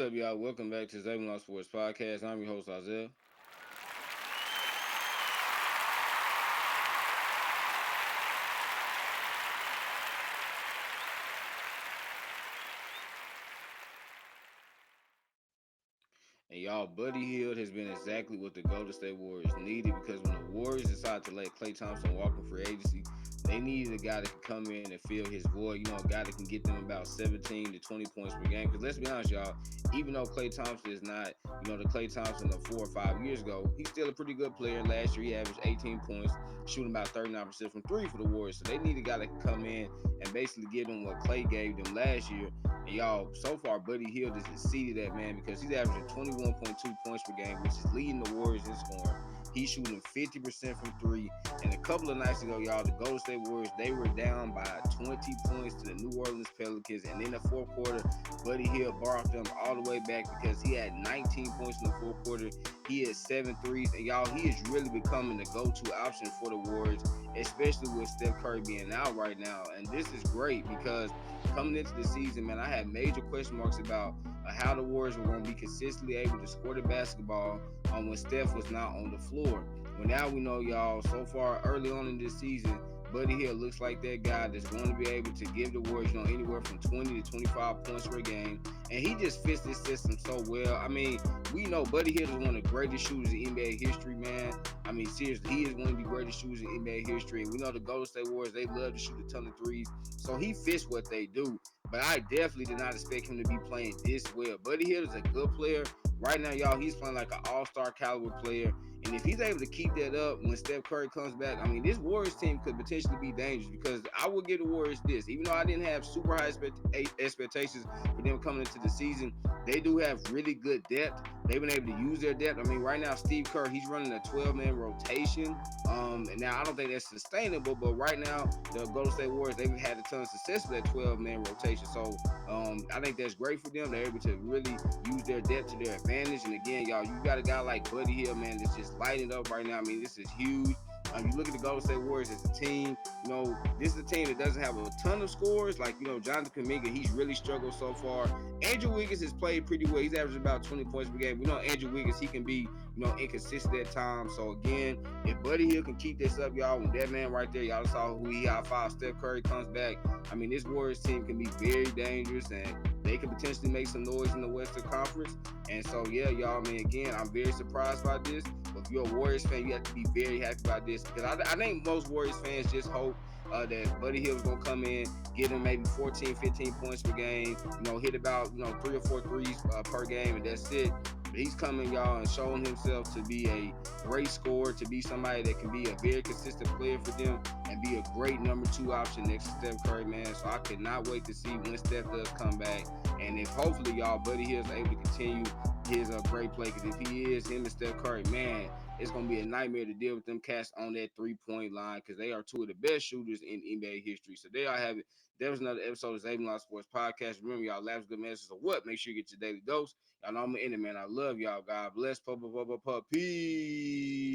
up, y'all? Welcome back to Zayvon Sports Podcast. I'm your host, Isaiah. And y'all, Buddy Hield has been exactly what the Golden State Warriors needed because when the Warriors decided to let Klay Thompson walk in free agency, they needed a guy that can come in and fill his void. You know, a guy that can get them about 17 to 20 points per game. Because let's be honest, y'all, even though Klay Thompson is not, the Klay Thompson of 4 or 5 years ago, he's still a pretty good player. Last year, he averaged 18 points, shooting about 39% from three for the Warriors. So they need a guy that can come in and basically give them what Klay gave them last year. And y'all, so far, Buddy Hield has exceeded that, man, because he's averaging 21.2 points per game, which is leading the Warriors in scoring. He's shooting 50% from three. And a couple of nights ago, y'all, the Golden State Warriors, they were down by 20 points to the New Orleans Pelicans. And in the fourth quarter, Buddy Hield brought them all the way back because he had 19 points in the fourth quarter. He had 7 threes. And y'all, he is really becoming the go-to option for the Warriors, especially with Steph Curry being out right now. And this is great because coming into the season, man, I had major question marks about how the Warriors were going to be consistently able to score the basketball when Steph was not on the floor. Well, now we know, y'all, so far early on in this season, Buddy Hield looks like that guy that's going to be able to give the Warriors, anywhere from 20 to 25 points per game. And he just fits this system so well. I mean, we know Buddy Hield is one of the greatest shooters in NBA history, man. I mean, seriously, he is one of the greatest shooters in NBA history. And we know the Golden State Warriors, they love to shoot a ton of threes. So he fits what they do. But I definitely did not expect him to be playing this well. Buddy Hield is a good player. Right now, y'all, he's playing like an all-star caliber player. And if he's able to keep that up when Steph Curry comes back, I mean, this Warriors team could potentially be dangerous because I will give the Warriors this. Even though I didn't have super high expectations for them coming into the season, they do have really good depth. They've been able to use their depth. I mean, right now, Steve Kerr, he's running a 12-man rotation. And now I don't think that's sustainable, but right now, the Golden State Warriors, they've had a ton of success with that 12-man rotation. So I think that's great for them. They're able to really use their depth to their advantage. And again, y'all, you got a guy like Buddy Hield, man, that's just lighting up right now. I mean, this is huge. You look at the Golden State Warriors as a team, this is a team that doesn't have a ton of scores. Like, Jonathan Kuminga, he's really struggled so far. Andrew Wiggins has played pretty well. He's averaging about 20 points per game. We know Andrew Wiggins, he can be, inconsistent at times. So, again, if Buddy Hield can keep this up, y'all, with that man right there, y'all saw who he high-five. Steph Curry comes back. I mean, this Warriors team can be very dangerous, and they can potentially make some noise in the Western Conference. And so, yeah, y'all, I mean, again, I'm very surprised by this. But if you're a Warriors fan, you have to be very happy about this because I think most Warriors fans just hope that Buddy Hield is going to come in, get him maybe 14, 15 points per game, hit about, 3 or 4 threes per game, and that's it. But he's coming, y'all, and showing himself to be a great scorer, to be somebody that can be a very consistent player for them and be a great number 2 option next to Steph Curry, man. So I cannot wait to see when Steph does come back. And if hopefully, y'all, Buddy Hield is able to continue his great play, because if he is, him and Steph Curry, man, it's going to be a nightmare to deal with them cats on that three-point line because they are two of the best shooters in NBA history. So there I have it. There was another episode of Zayvon Sports Podcast. Remember, y'all, laughs good messages. So what? Make sure you get your daily dose. Y'all know I'm in it, man. I love y'all. God bless. Peace.